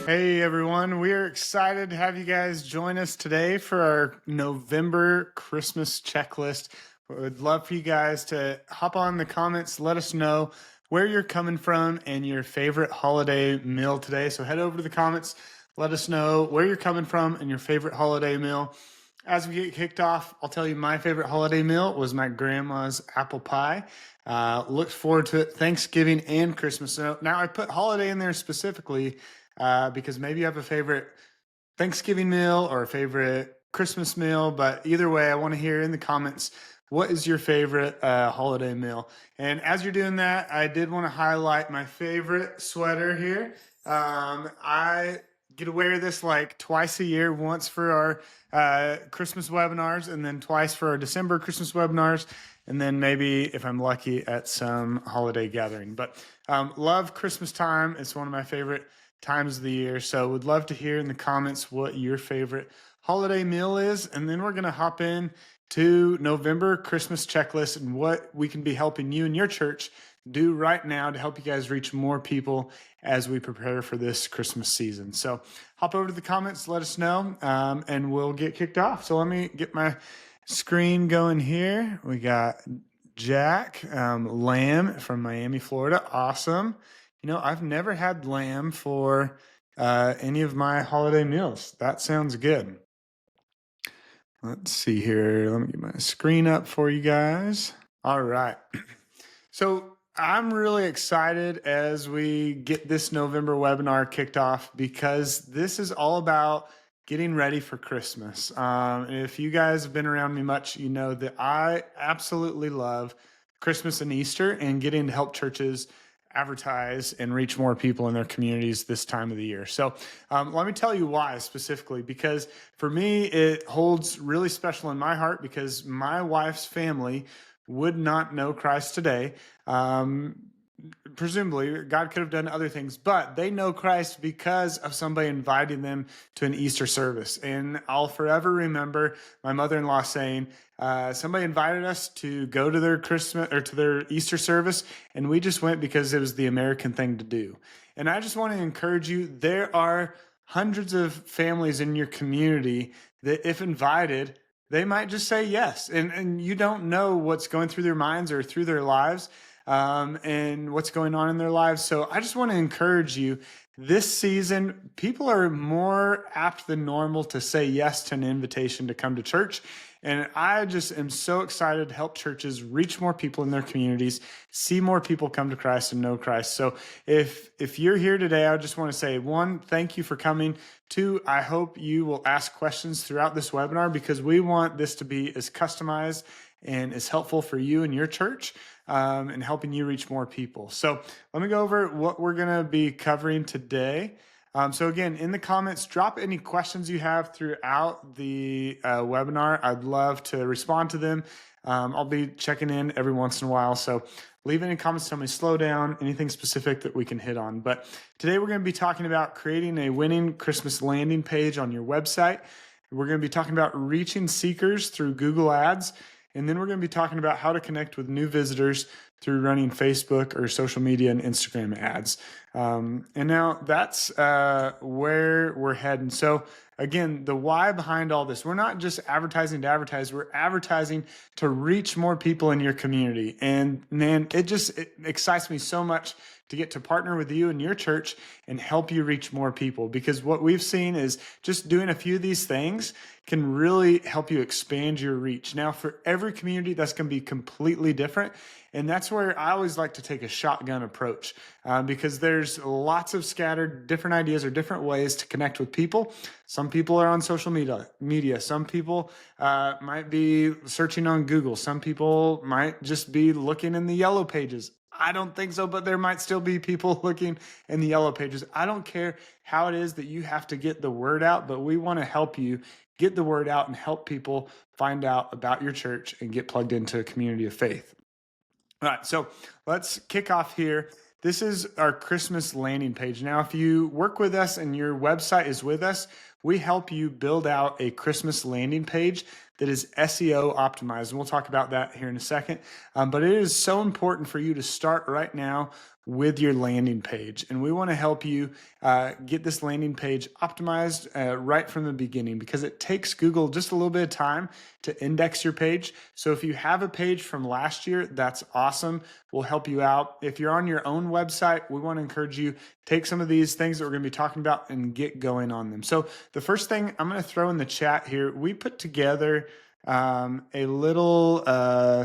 Hey everyone, we are excited to have you guys join us today for our November Christmas checklist. We would love for you guys to hop on the comments, let us know where you're coming from and your favorite holiday meal today. So head over to the comments, let us know where you're coming from and your favorite holiday meal. As we get kicked off, I'll tell you my favorite holiday meal was my grandma's apple pie. Looked forward to it Thanksgiving and Christmas. So now I put holiday in there specifically because maybe you have a favorite Thanksgiving meal or a favorite Christmas meal. But either way, I want to hear in the comments, what is your favorite holiday meal? And as you're doing that, I did want to highlight my favorite sweater here. I get to wear this like twice a year, once for our Christmas webinars and then twice for our December Christmas webinars. And then maybe if I'm lucky at some holiday gathering. But love Christmas time. It's one of my favorite times of the year. So would love to hear in the comments what your favorite holiday meal is. And then we're going to hop in to November Christmas checklist and what we can be helping you and your church do right now to help you guys reach more people as we prepare for this Christmas season. So hop over to the comments, let us know, and we'll get kicked off. So let me get my screen going here. We got Jack Lamb from Miami, Florida. Awesome. You know, I've never had lamb for any of my holiday meals. That sounds good. Let's see here. Let me get my screen up for you guys. All right. So I'm really excited as we get this November webinar kicked off because this is all about getting ready for Christmas. If you guys have been around me much, you know that I absolutely love Christmas and Easter and getting to help churches advertise and reach more people in their communities this time of the year. So let me tell you why specifically, because for me, it holds really special in my heart because my wife's family would not know Christ today. Presumably, God could have done other things, but they know Christ because of somebody inviting them to an Easter service. And I'll forever remember my mother-in-law saying, somebody invited us to go to their Christmas or to their Easter service, and we just went because it was the American thing to do. And I just want to encourage you, there are hundreds of families in your community that if invited, they might just say yes. And you don't know what's going through their minds or through their lives and what's going on in their lives. So I just want to encourage you, this season, people are more apt than normal to say yes to an invitation to come to church. And I just am so excited to help churches reach more people in their communities, see more people come to Christ and know Christ. So if you're here today, I just want to say, one, thank you for coming. Two, I hope you will ask questions throughout this webinar because we want this to be as customized and as helpful for you and your church and helping you reach more people. So let me go over what we're going to be covering today. So again, in the comments, drop any questions you have throughout the webinar. I'd love to respond to them. I'll be checking in every once in a while. So leave any comments, tell me slow down, anything specific that we can hit on. But today we're going to be talking about creating a winning Christmas landing page on your website. We're going to be talking about reaching seekers through Google Ads. And then we're going to be talking about how to connect with new visitors through running Facebook or social media and Instagram ads. And now that's where we're heading. So again, the why behind all this, we're not just advertising to advertise, we're advertising to reach more people in your community. And man, it excites me so much to get to partner with you and your church and help you reach more people. Because what we've seen is just doing a few of these things can really help you expand your reach. Now, for every community, that's going to be completely different. And that's where I always like to take a shotgun approach because there's lots of scattered different ideas or different ways to connect with people. Some people are on social media. Some people might be searching on Google. Some people might just be looking in the yellow pages. I don't think so, but there might still be people looking in the yellow pages. I don't care how it is that you have to get the word out, but we want to help you get the word out and help people find out about your church and get plugged into a community of faith. All right, so let's kick off here. This is our Christmas landing page. Now, if you work with us and your website is with us, we help you build out a Christmas landing page that is SEO optimized. And we'll talk about that here in a second. But it is so important for you to start right now with your landing page. And we want to help you get this landing page optimized right from the beginning, because it takes Google just a little bit of time to index your page. So if you have a page from last year, that's awesome. We'll help you out. If you're on your own website, we want to encourage you, take some of these things that we're going to be talking about and get going on them. So the first thing I'm going to throw in the chat here, we put together a little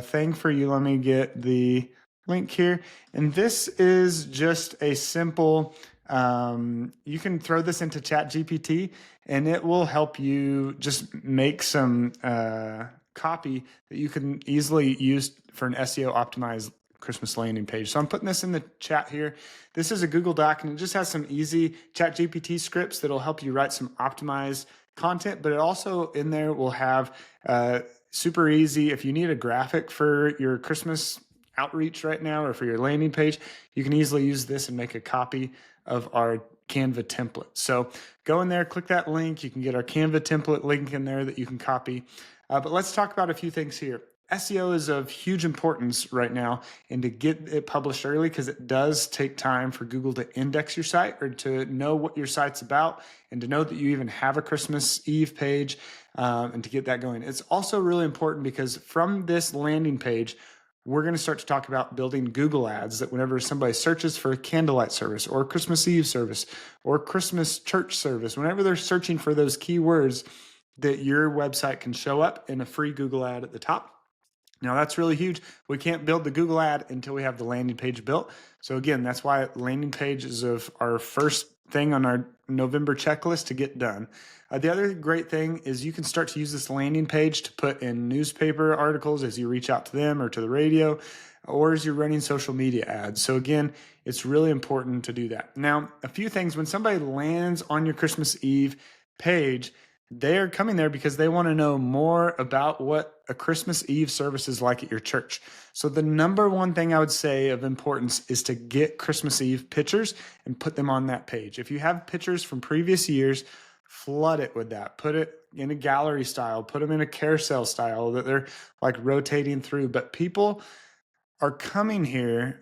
thing for you. Let me get the link here. And this is just a simple, you can throw this into ChatGPT and it will help you just make some copy that you can easily use for an SEO optimized Christmas landing page. So I'm putting this in the chat here. This is a Google Doc and it just has some easy ChatGPT scripts that'll help you write some optimized content, but it also in there will have super easy, if you need a graphic for your Christmas outreach right now or for your landing page, you can easily use this and make a copy of our Canva template. So go in there, click that link. You can get our Canva template link in there that you can copy. But let's talk about a few things here. SEO is of huge importance right now, and to get it published early, because it does take time for Google to index your site or to know what your site's about and to know that you even have a Christmas Eve page and to get that going. It's also really important because from this landing page, we're going to start to talk about building Google ads that whenever somebody searches for a candlelight service or Christmas Eve service or Christmas church service, whenever they're searching for those keywords, that your website can show up in a free Google ad at the top. Now that's really huge. We can't build the Google ad until we have the landing page built. So again, that's why landing page is of our first thing on our November checklist to get done. The other great thing is you can start to use this landing page to put in newspaper articles as you reach out to them or to the radio, or as you're running social media ads. So again, it's really important to do that. Now, a few things, when somebody lands on your Christmas Eve page, they are coming there because they want to know more about what a Christmas Eve service is like at your church. So the number one thing I would say of importance is to get Christmas Eve pictures and put them on that page. If you have pictures from previous years, flood it with that. Put it in a gallery style, put them in a carousel style that they're like rotating through. But people are coming here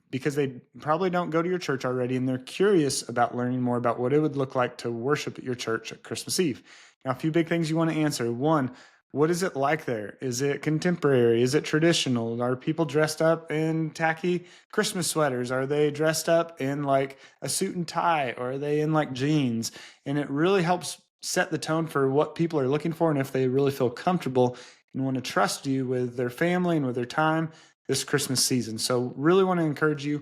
because they probably don't go to your church already, and they're curious about learning more about what it would look like to worship at your church at Christmas Eve. Now, a few big things you want to answer. One, what is it like there? Is it contemporary? Is it traditional? Are people dressed up in tacky Christmas sweaters? Are they dressed up in like a suit and tie? Or are they in like jeans? And it really helps set the tone for what people are looking for and if they really feel comfortable and want to trust you with their family and with their time this Christmas season. So really want to encourage you,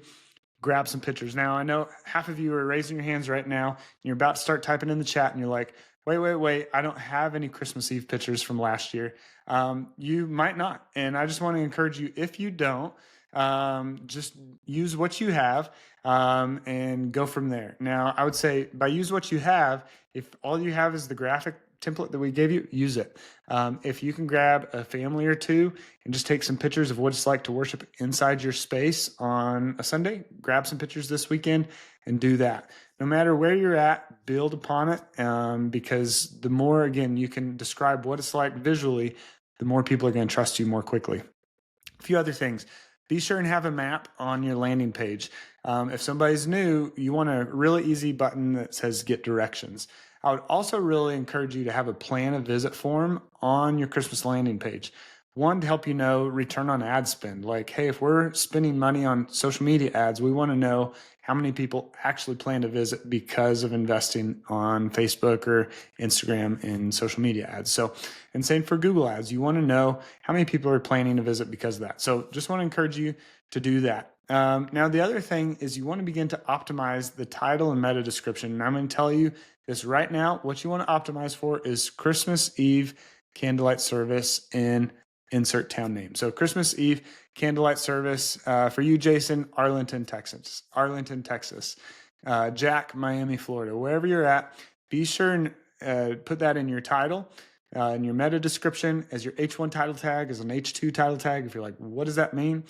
grab some pictures. Now, I know half of you are raising your hands right now and you're about to start typing in the chat and you're like, wait, I don't have any Christmas Eve pictures from last year. You might not. And I just want to encourage you, if you don't, just use what you have and go from there. Now, I would say by use what you have, if all you have is the graphic template that we gave you, use it. If you can grab a family or two and just take some pictures of what it's like to worship inside your space on a Sunday, grab some pictures this weekend and do that. No matter where you're at, build upon it, because the more, again, you can describe what it's like visually, the more people are going to trust you more quickly. A few other things. Be sure and have a map on your landing page. If somebody's new, you want a really easy button that says get directions. I would also really encourage you to have a plan a visit form on your Christmas landing page. One, to help you know return on ad spend. Like, hey, if we're spending money on social media ads, we want to know how many people actually plan to visit because of investing on Facebook or Instagram in social media ads. So, and same for Google ads. You want to know how many people are planning to visit because of that. So just want to encourage you to do that. Now, the other thing is you want to begin to optimize the title and meta description. And I'm going to tell you this right now. What you want to optimize for is Christmas Eve candlelight service in insert town name. So Christmas Eve candlelight service for you, Jason, Arlington, Texas. Jack, Miami, Florida. Wherever you're at, be sure and put that in your title, in your meta description, as your H1 title tag, as an H2 title tag. If you're like, what does that mean?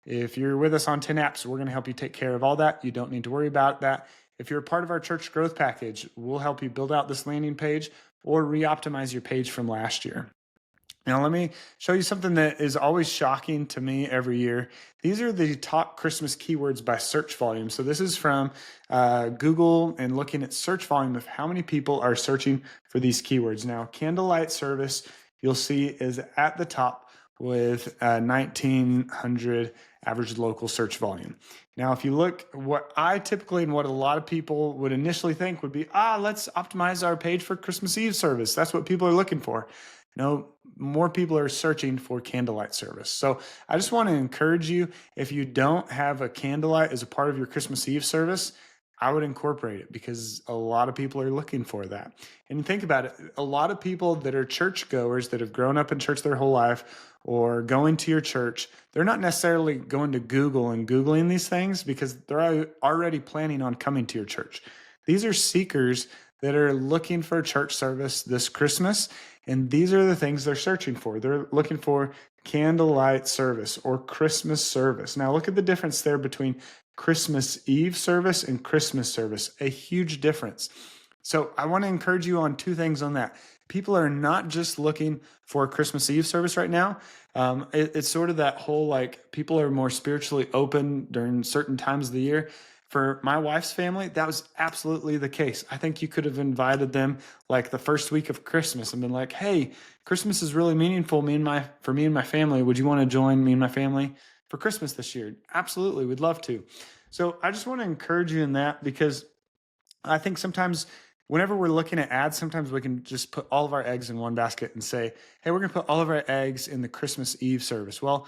If you're with us on 10 apps, we're going to help you take care of all that. You don't need to worry about that. If you're a part of our church growth package, we'll help you build out this landing page or re-optimize your page from last year. Now, let me show you something that is always shocking to me every year. These are the top Christmas keywords by search volume. So this is from Google and looking at search volume of how many people are searching for these keywords. Now, candlelight service, you'll see, is at the top with 1,900 average local search volume. Now, if you look, what I typically and what a lot of people would initially think would be, let's optimize our page for Christmas Eve service. That's what people are looking for. No, more people are searching for candlelight service. So I just want to encourage you, if you don't have a candlelight as a part of your Christmas Eve service, I would incorporate it because a lot of people are looking for that. And think about it, a lot of people that are churchgoers that have grown up in church their whole life or going to your church, they're not necessarily going to Google and Googling these things because they're already planning on coming to your church. These are seekers that are looking for a church service this Christmas, and these are the things they're searching for. They're looking for candlelight service or Christmas service. Now, look at the difference there between Christmas Eve service and Christmas service, a huge difference. So I want to encourage you on two things on that. People are not just looking for a Christmas Eve service right now. It's sort of that whole, like, people are more spiritually open during certain times of the year. For my wife's family, that was absolutely the case. I think you could have invited them like the first week of Christmas and been like, hey, Christmas is really meaningful for me and my family. Would you want to join me and my family for Christmas this year? Absolutely, we'd love to. So I just want to encourage you in that because I think sometimes whenever we're looking at ads, sometimes we can just put all of our eggs in one basket and say, hey, we're going to put all of our eggs in the Christmas Eve service. Well,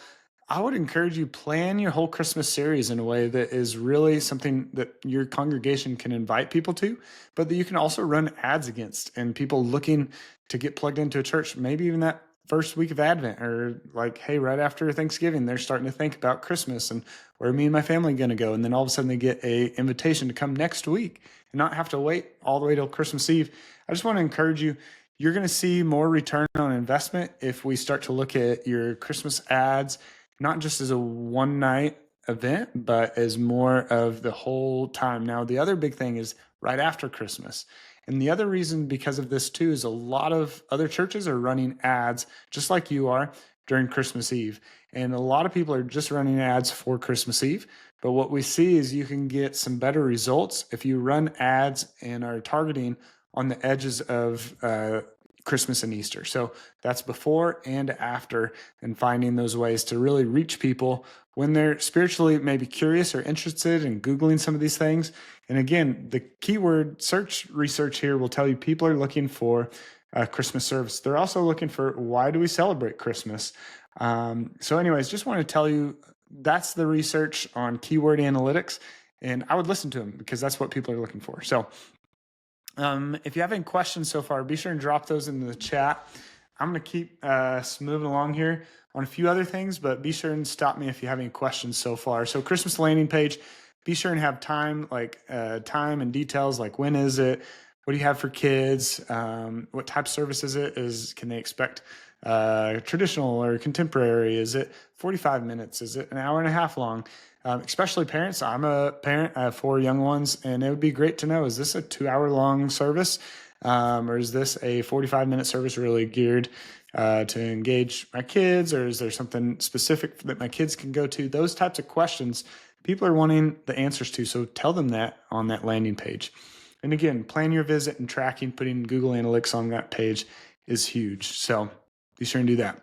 I would encourage you plan your whole Christmas series in a way that is really something that your congregation can invite people to, but that you can also run ads against and people looking to get plugged into a church, maybe even that first week of Advent or like, hey, right after Thanksgiving, they're starting to think about Christmas and where are me and my family going to go? And then all of a sudden they get a invitation to come next week and not have to wait all the way till Christmas Eve. I just want to encourage you. You're going to see more return on investment if we start to look at your Christmas ads not just as a one night event, but as more of the whole time. Now, the other big thing is right after Christmas. And the other reason because of this too is a lot of other churches are running ads just like you are during Christmas Eve. And a lot of people are just running ads for Christmas Eve. But what we see is you can get some better results if you run ads and are targeting on the edges of Christmas and Easter. So that's before and after, and finding those ways to really reach people when they're spiritually maybe curious or interested in Googling some of these things. And again, the keyword search research here will tell you people are looking for a Christmas service. They're also looking for why do we celebrate Christmas? So anyways, just want to tell you that's the research on keyword analytics, and I would listen to them because that's what people are looking for. So if you have any questions so far, be sure and drop those in the chat. I'm going to keep moving along here on a few other things, but be sure and stop me if you have any questions so far. So Christmas landing page, be sure and have time and details like when is it? What do you have for kids? What type of service is it? Can they expect traditional or contemporary? Is it 45 minutes? Is it an hour and a half long? Especially parents. I'm a parent. I have 4 young ones, and it would be great to know, is this a 2-hour long service? Or is this a 45-minute service really geared to engage my kids? Or is there something specific that my kids can go to? Those types of questions people are wanting the answers to. So tell them that on that landing page. And again, plan your visit and tracking, putting Google Analytics on that page is huge. So be sure and do that.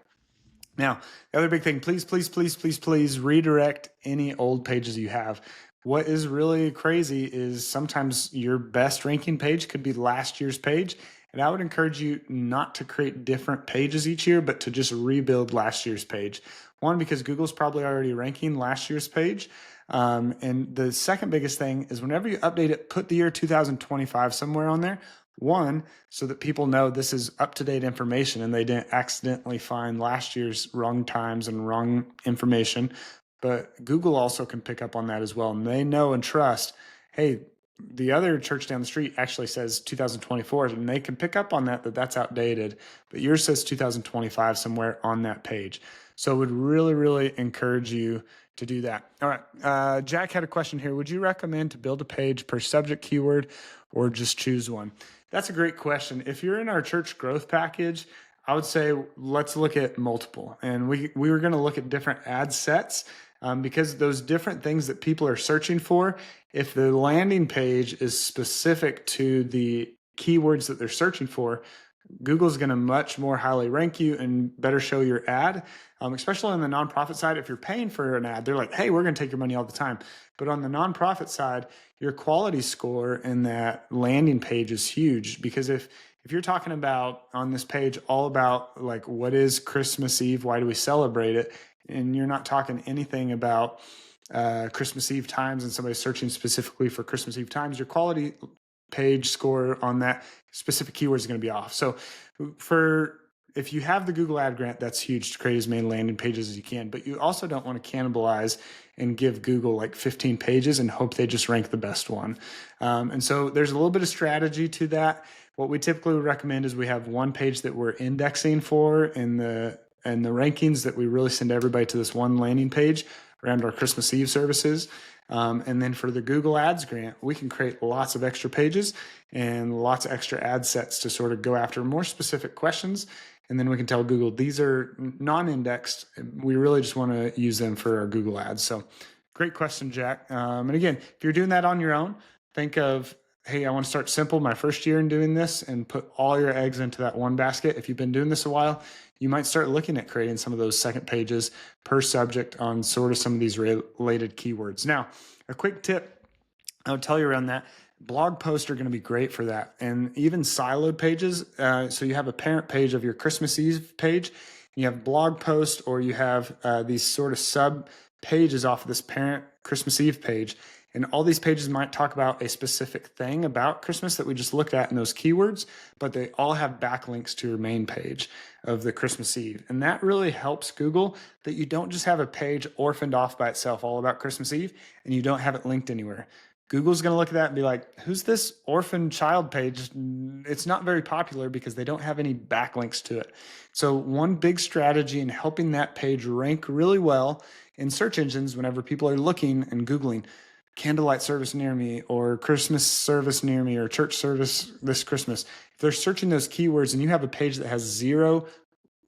Now, the other big thing, please redirect any old pages you have. What is really crazy is sometimes your best ranking page could be last year's page. And I would encourage you not to create different pages each year, but to just rebuild last year's page. One, because Google's probably already ranking last year's page. And the second biggest thing is whenever you update it, put the year 2025 somewhere on there. One, so that people know this is up-to-date information and they didn't accidentally find last year's wrong times and wrong information. But Google also can pick up on that as well. And they know and trust, hey, the other church down the street actually says 2024, and they can pick up on that's outdated. But yours says 2025 somewhere on that page. So I would really, really encourage you to do that. All right. Jack had a question here. Would you recommend to build a page per subject keyword or just choose one? That's a great question. If you're in our church growth package, I would say let's look at multiple. And we were going to look at different ad sets because those different things that people are searching for, if the landing page is specific to the keywords that they're searching for, Google's going to much more highly rank you and better show your ad, especially on the nonprofit side. If you're paying for an ad, they're like, hey, we're going to take your money all the time. But on the nonprofit side, your quality score in that landing page is huge, because if you're talking about on this page all about like, what is Christmas Eve? Why do we celebrate it? And you're not talking anything about Christmas Eve times and somebody's searching specifically for Christmas Eve times, your quality page score on that specific keyword is going to be off. So if you have the Google Ad Grant, that's huge to create as many landing pages as you can, but you also don't want to cannibalize and give Google like 15 pages and hope they just rank the best one. And so there's a little bit of strategy to that. What we typically recommend is we have one page that we're indexing for in the rankings, that we really send everybody to this one landing page around our Christmas Eve services. And then for the Google Ads Grant, we can create lots of extra pages and lots of extra ad sets to sort of go after more specific questions. And then we can tell Google, these are non-indexed. We really just want to use them for our Google ads. So great question, Jack. And again, if you're doing that on your own, think of, hey, I want to start simple my first year in doing this, and put all your eggs into that one basket. If you've been doing this a while, you might start looking at creating some of those second pages per subject on sort of some of these related keywords. Now, a quick tip I would tell you around that, blog posts are going to be great for that. And even siloed pages. So you have a parent page of your Christmas Eve page, you have blog posts, or you have these sort of sub pages off of this parent Christmas Eve page. And all these pages might talk about a specific thing about Christmas that we just looked at in those keywords, but they all have backlinks to your main page of the Christmas Eve. And that really helps Google, that you don't just have a page orphaned off by itself all about Christmas Eve and you don't have it linked anywhere. Google's going to look at that and be like, who's this orphan child page? It's not very popular because they don't have any backlinks to it. So one big strategy in helping that page rank really well in search engines whenever people are looking and Googling candlelight service near me, or Christmas service near me, or church service this Christmas, if they're searching those keywords and you have a page that has 0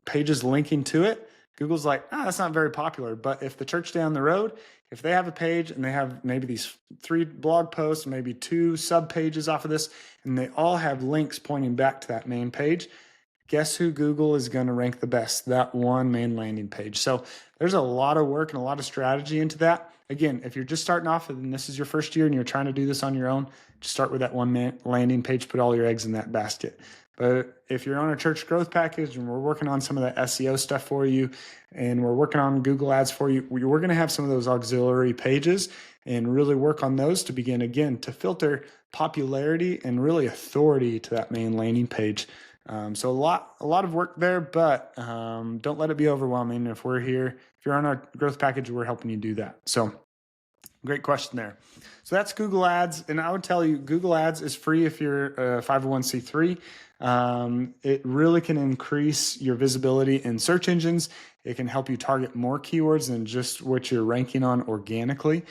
pages linking to it, Google's like, that's not very popular. But if the church down the road, if they have a page and they have maybe these 3 blog posts, maybe 2 sub pages off of this, and they all have links pointing back to that main page, guess who Google is going to rank the best? That one main landing page. So there's a lot of work and a lot of strategy into that. Again, if you're just starting off and this is your first year and you're trying to do this on your own, just start with that one landing page, put all your eggs in that basket. But if you're on a church growth package and we're working on some of the SEO stuff for you, and we're working on Google ads for you, we're going to have some of those auxiliary pages and really work on those to begin, again, to filter popularity and really authority to that main landing page. So a lot of work there, but don't let it be overwhelming. If you're on our growth package, we're helping you do that. So great question there. So that's Google Ads. And I would tell you, Google Ads is free if you're a 501c3. It really can increase your visibility in search engines. It can help you target more keywords than just what you're ranking on organically.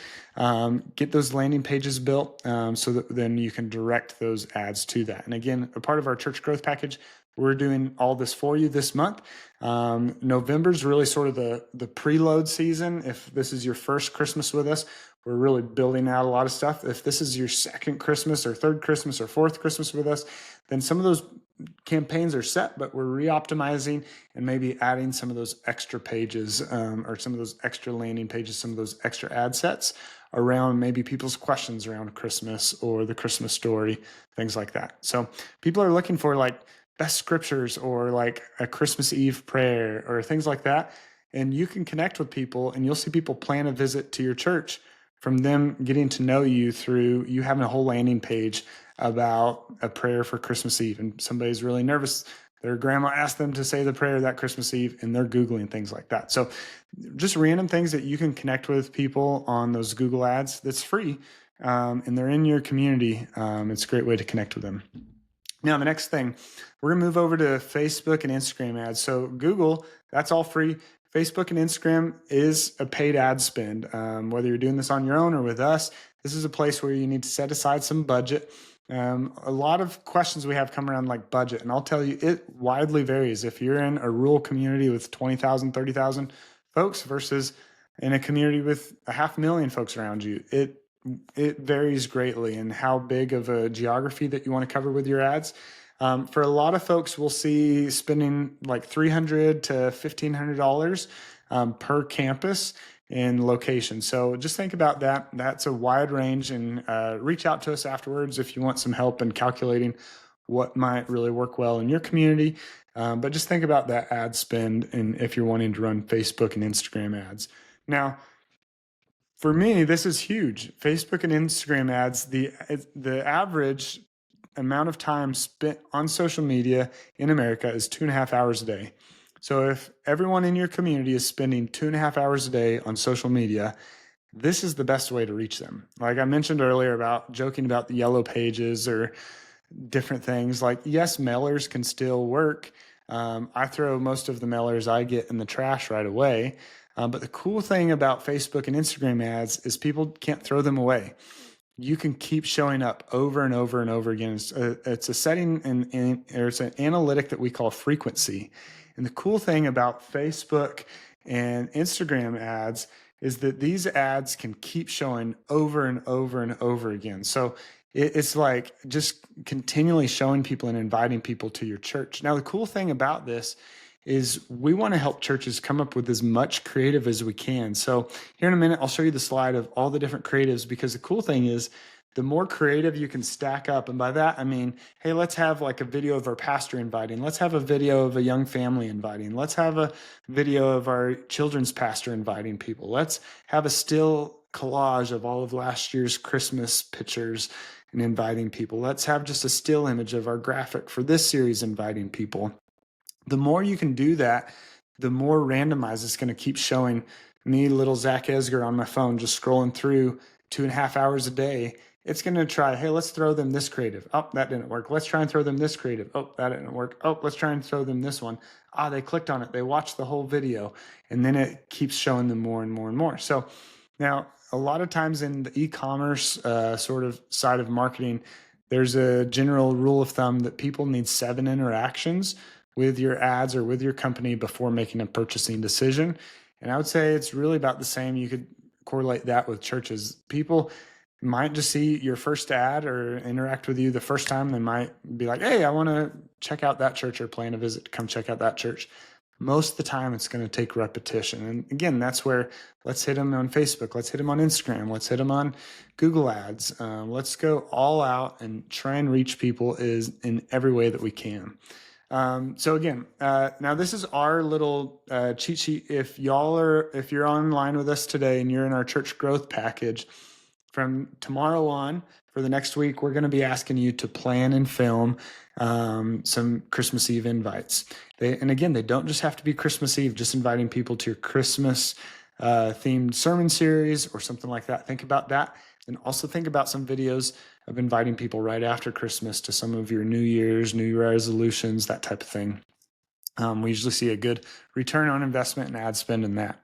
Get those landing pages built so that then you can direct those ads to that. And again, a part of our church growth package, we're doing all this for you this month. November is really sort of the preload season. If this is your first Christmas with us, we're really building out a lot of stuff. If this is your second Christmas or third Christmas or fourth Christmas with us, then some of those campaigns are set, but we're re-optimizing and maybe adding some of those extra pages or some of those extra landing pages, some of those extra ad sets around maybe people's questions around Christmas or the Christmas story, things like that. So people are looking for like best scriptures or like a Christmas Eve prayer or things like that. And you can connect with people and you'll see people plan a visit to your church from them getting to know you through you having a whole landing page about a prayer for Christmas Eve. And somebody's really nervous. Their grandma asked them to say the prayer that Christmas Eve, and they're Googling things like that. So just random things that you can connect with people on those Google ads that's free, and they're in your community. It's a great way to connect with them. Now, the next thing, we're going to move over to Facebook and Instagram ads. So Google, that's all free. Facebook and Instagram is a paid ad spend. Whether you're doing this on your own or with us, this is a place where you need to set aside some budget. A lot of questions we have come around like budget, and I'll tell you, it widely varies. If you're in a rural community with 20,000, 30,000 folks versus in a community with 500,000 folks around you, it varies greatly in how big of a geography that you want to cover with your ads. For a lot of folks, we'll see spending like $300 to $1,500 per campus and location. So just think about that. That's a wide range, and reach out to us afterwards if you want some help in calculating what might really work well in your community. But just think about that ad spend, and if you're wanting to run Facebook and Instagram ads. Now, for me, this is huge. Facebook and Instagram ads, the average amount of time spent on social media in America is 2.5 hours a day. So if everyone in your community is spending 2.5 hours a day on social media, this is the best way to reach them. Like I mentioned earlier about joking about the yellow pages or different things, like yes, mailers can still work. I throw most of the mailers I get in the trash right away. But the cool thing about Facebook and Instagram ads is people can't throw them away. You can keep showing up over and over and over again. It's a setting or it's an analytic that we call frequency. And the cool thing about Facebook and Instagram ads is that these ads can keep showing over and over and over again. So it's like just continually showing people and inviting people to your church. Now, the cool thing about this is we want to help churches come up with as much creative as we can. So here in a minute, I'll show you the slide of all the different creatives, because the cool thing is the more creative you can stack up. And by that, I mean, hey, let's have like a video of our pastor inviting. Let's have a video of a young family inviting. Let's have a video of our children's pastor inviting people. Let's have a still collage of all of last year's Christmas pictures and inviting people. Let's have just a still image of our graphic for this series inviting people. The more you can do that, the more randomized it's going to keep showing me, little Zach Esger, on my phone, just scrolling through 2.5 hours a day. It's going to try, hey, let's throw them this creative. Oh, that didn't work. Let's try and throw them this creative. Oh, that didn't work. Oh, let's try and throw them this one. They clicked on it. They watched the whole video. And then it keeps showing them more and more and more. So now, a lot of times in the e-commerce sort of side of marketing, there's a general rule of thumb that people need 7 interactions with your ads or with your company before making a purchasing decision. And I would say it's really about the same. You could correlate that with churches. People might just see your first ad or interact with you the first time. They might be like, hey, I want to check out that church, or plan a visit to come check out that church. Most of the time, it's going to take repetition. And again, that's where let's hit them on Facebook. Let's hit them on Instagram. Let's hit them on Google Ads. Let's go all out and try and reach people in every way that we can. So again, now this is our little cheat sheet. If you're online with us today and you're in our church growth package, from tomorrow on for the next week, we're going to be asking you to plan and film some Christmas Eve invites. And again, they don't just have to be Christmas Eve, just inviting people to your Christmas themed sermon series or something like that. Think about that. And also think about some videos of inviting people right after Christmas to some of your New Year's, New Year resolutions, that type of thing. We usually see a good return on investment and ad spend in that.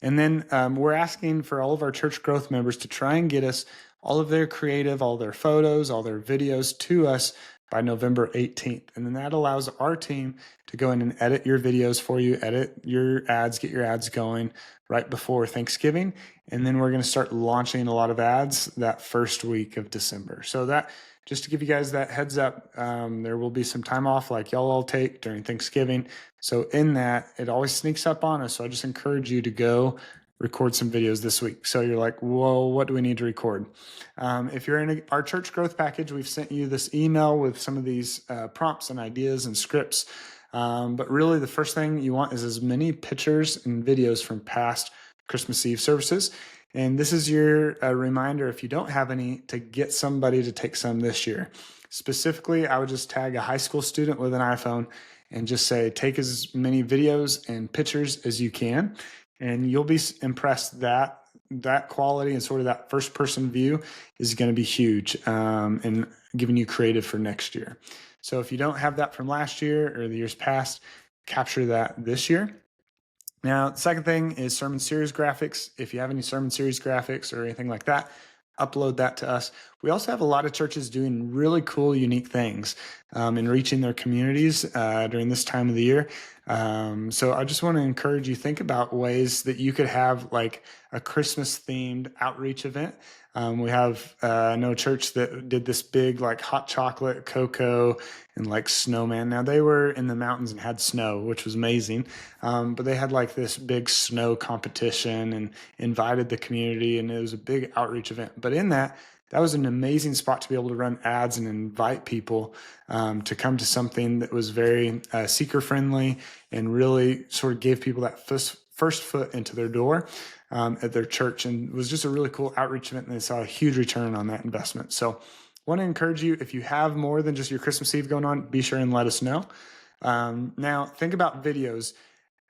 And then we're asking for all of our church growth members to try and get us all of their creative, all their photos, all their videos to us by November 18th. And then that allows our team to go in and edit your videos for you, edit your ads, get your ads going right before Thanksgiving. And then we're going to start launching a lot of ads that first week of December. So that, just to give you guys that heads up, there will be some time off like y'all all take during Thanksgiving. So in that, it always sneaks up on us. So I just encourage you to go record some videos this week. So you're like, whoa, what do we need to record? If you're in our church growth package, we've sent you this email with some of these prompts and ideas and scripts. But really the first thing you want is as many pictures and videos from past Christmas Eve services. And this is your reminder, if you don't have any, to get somebody to take some this year. Specifically, I would just tag a high school student with an iPhone and just say, take as many videos and pictures as you can. And you'll be impressed that quality and sort of that first person view is going to be huge and giving you creative for next year. So if you don't have that from last year or the years past, capture that this year. Now, the second thing is sermon series graphics. If you have any sermon series graphics or anything like that, upload that to us. We also have a lot of churches doing really cool, unique things in reaching their communities during this time of the year. So I just want to encourage you, think about ways that you could have like a Christmas themed outreach event. We have I know a church that did this big like hot chocolate, cocoa, and like snowman. Now they were in the mountains and had snow, which was amazing. But they had like this big snow competition and invited the community, and it was a big outreach event. But in that, that was an amazing spot to be able to run ads and invite people to come to something that was very seeker friendly and really sort of gave people that first foot into their door at their church, and it was just a really cool outreach event, and they saw a huge return on that investment. So want to encourage you, if you have more than just your Christmas Eve going on, be sure and let us know. Now think about videos.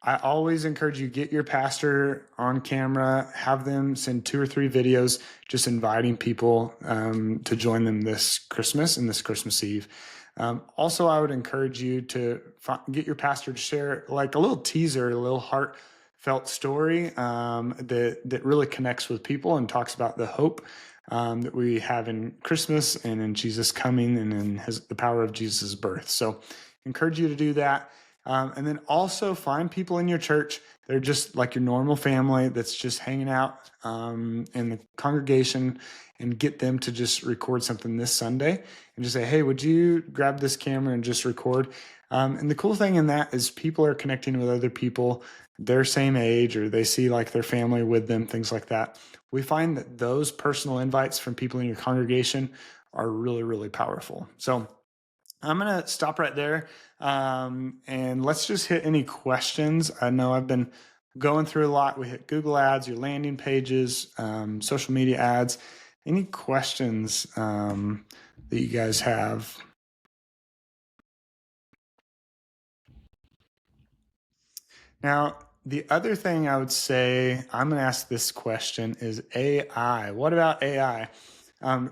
I always encourage you, get your pastor on camera, have them send 2 or 3 videos just inviting people to join them this Christmas and this Christmas Eve. Also, I would encourage you to get your pastor to share like a little teaser, a little heartfelt story that really connects with people and talks about the hope that we have in Christmas and in Jesus coming and in the power of Jesus' birth. So encourage you to do that. And then also find people in your church. They're just like your normal family that's just hanging out in the congregation, and get them to just record something this Sunday and just say, hey, would you grab this camera and just record? And the cool thing in that is people are connecting with other people their same age, or they see like their family with them, things like that. We find that those personal invites from people in your congregation are really, really powerful. So I'm going to stop right there. And let's just hit any questions. I know I've been going through a lot. We hit Google ads, your landing pages, social media ads. Any questions that you guys have? Now, the other thing I would say, I'm going to ask this question, is AI. What about AI?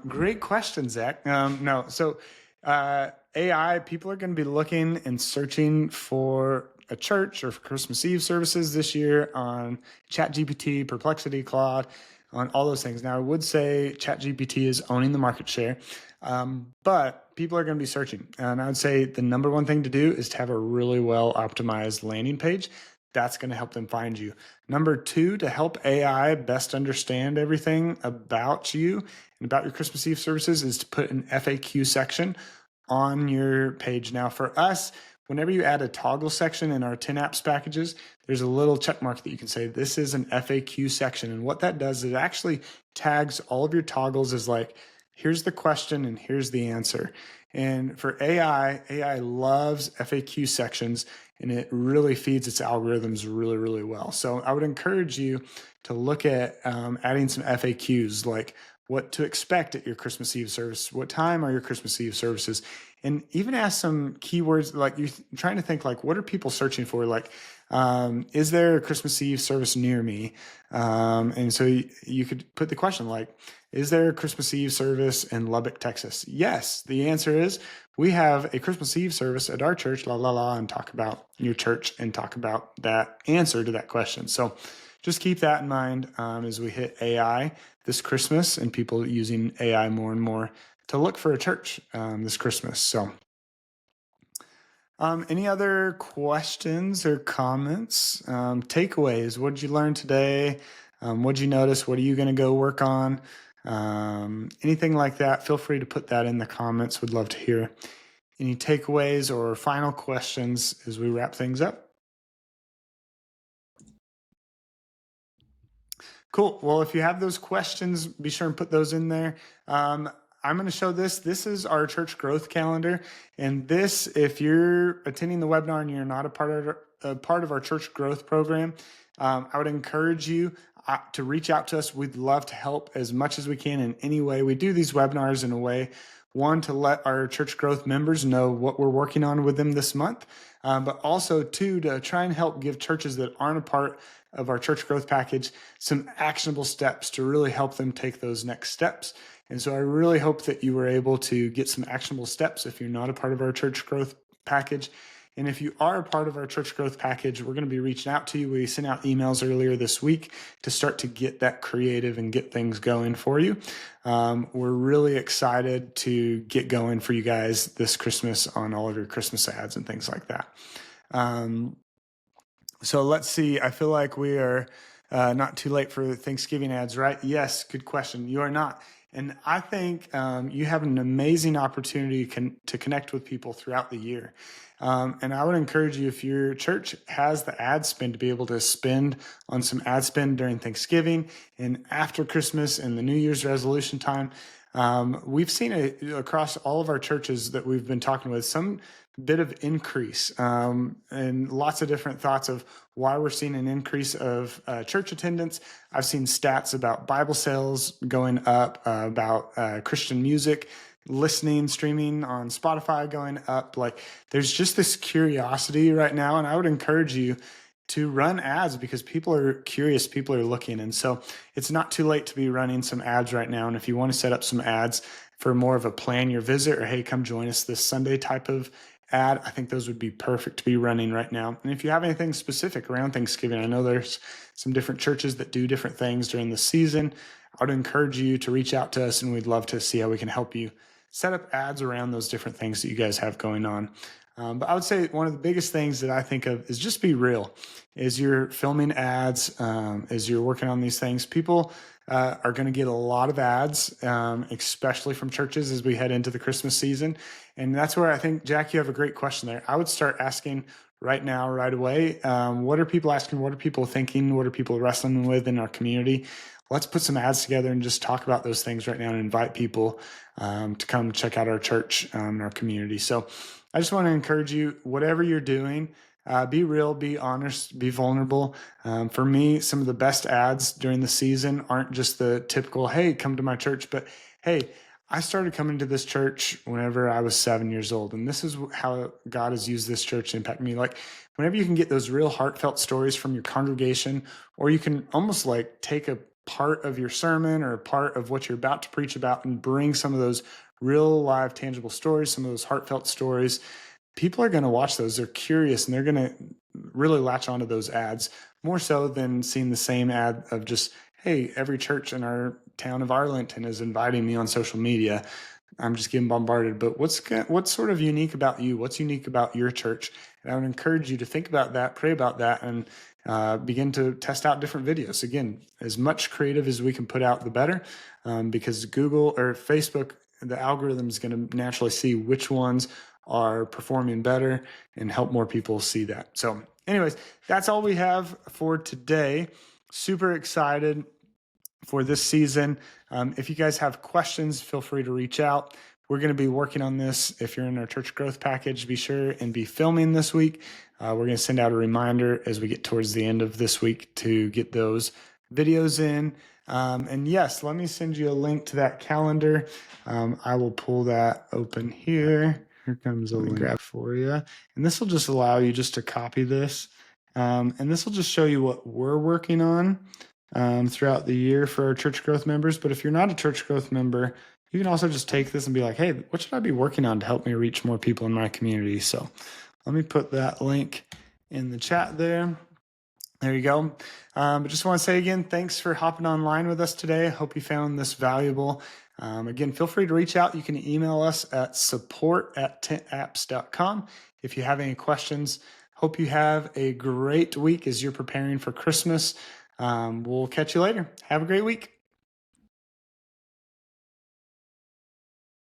Great question, Zach. No, so AI, people are going to be looking and searching for a church or for Christmas Eve services this year on ChatGPT, Perplexity, Claude, on all those things. Now, I would say ChatGPT is owning the market share, but people are going to be searching. And I would say the number one thing to do is to have a really well optimized landing page. That's going to help them find you. Number 2, to help AI best understand everything about you and about your Christmas Eve services, is to put an FAQ section on your page. Now, for us, whenever you add a toggle section in our 10 apps packages, there's a little check mark that you can say, this is an FAQ section. And what that does is it actually tags all of your toggles as like, here's the question and here's the answer. And for AI loves FAQ sections, and it really feeds its algorithms really, really well. So I would encourage you to look at adding some FAQs, like what to expect at your Christmas Eve service, what time are your Christmas Eve services, and even ask some keywords, like you're trying to think like, what are people searching for? Like, is there a Christmas Eve service near me? And so you could put the question like, is there a Christmas Eve service in Lubbock, Texas? Yes. The answer is, we have a Christmas Eve service at our church, and talk about your church and talk about that answer to that question. So just keep that in mind as we hit AI this Christmas and people using AI more and more to look for a church this Christmas. So any other questions or comments? Takeaways, what did you learn today? What did you notice? What are you going to go work on? Anything like that, feel free to put that in the comments. Would love to hear any takeaways or final questions as we wrap things up. Cool. Well, if you have those questions, be sure and put those in there. I'm going to show this. This is our church growth calendar. And this, if you're attending the webinar and you're not a part of our church growth program, I would encourage you to reach out to us. We'd love to help as much as we can in any way. We do these webinars in a way, one, to let our church growth members know what we're working on with them this month, but also 2, to try and help give churches that aren't a part of our church growth package some actionable steps to really help them take those next steps. And so I really hope that you were able to get some actionable steps if you're not a part of our church growth package. And if you are a part of our church growth package, we're going to be reaching out to you. We sent out emails earlier this week to start to get that creative and get things going for you. We're really excited to get going for you guys this Christmas on all of your Christmas ads and things like that. So let's see. I feel like we are not too late for Thanksgiving ads, right? Yes, good question. You are not. And I think you have an amazing opportunity to connect with people throughout the year. And I would encourage you, if your church has the ad spend, to be able to spend on some ad spend during Thanksgiving and after Christmas and the New Year's resolution time. We've seen it across all of our churches that we've been talking with, some bit of increase and lots of different thoughts of why we're seeing an increase of church attendance. I've seen stats about Bible sales going up, about Christian music listening, streaming on Spotify going up. Like, there's just this curiosity right now, and I would encourage you to run ads because people are curious, people are looking. And so it's not too late to be running some ads right now. And if you want to set up some ads for more of a plan your visit, or hey, come join us this Sunday type of ad, I think those would be perfect to be running right now. And if you have anything specific around Thanksgiving, I know there's some different churches that do different things during the season. I would encourage you to reach out to us, and we'd love to see how we can help you set up ads around those different things that you guys have going on. But I would say one of the biggest things that I think of is just be real. As you're filming ads, as you're working on these things, people are going to get a lot of ads, especially from churches as we head into the Christmas season. And that's where I think, Jack, you have a great question there. I would start asking right now, right away, what are people asking? What are people thinking? What are people wrestling with in our community? Let's put some ads together and just talk about those things right now and invite people to come check out our church and our community. So I just want to encourage you, whatever you're doing, be real, be honest, be vulnerable. For me, some of the best ads during the season aren't just the typical, hey, come to my church, but hey, I started coming to this church whenever I was 7 years old, and this is how God has used this church to impact me. Like, whenever you can get those real heartfelt stories from your congregation, or you can almost like take a part of your sermon or a part of what you're about to preach about and bring some of those real, live, tangible stories, some of those heartfelt stories, people are going to watch those. They're curious, and they're going to really latch onto those ads more so than seeing the same ad of just, hey, every church in our town of Arlington is inviting me on social media. I'm just getting bombarded. But what's sort of unique about you? What's unique about your church? And I would encourage you to think about that, pray about that, and begin to test out different videos. Again, as much creative as we can put out, the better, because Google or Facebook, the algorithm is going to naturally see which ones are performing better and help more people see that. So anyways, that's all we have for today. Super excited for this season. If you guys have questions, feel free to reach out. We're going to be working on this. If you're in our church growth package, be sure and be filming this week. We're going to send out a reminder as we get towards the end of this week to get those videos in. And yes, let me send you a link to that calendar. I will pull that open here. Here comes a link for you. And this will just allow you just to copy this. And this will just show you what we're working on throughout the year for our church growth members. But if you're not a church growth member, you can also just take this and be like, hey, what should I be working on to help me reach more people in my community? So let me put that link in the chat there. There you go. But just want to say again, thanks for hopping online with us today. I hope you found this valuable. Again, feel free to reach out. You can email us at support@tentapps.com if you have any questions. Hope you have a great week as you're preparing for Christmas. We'll catch you later. Have a great week.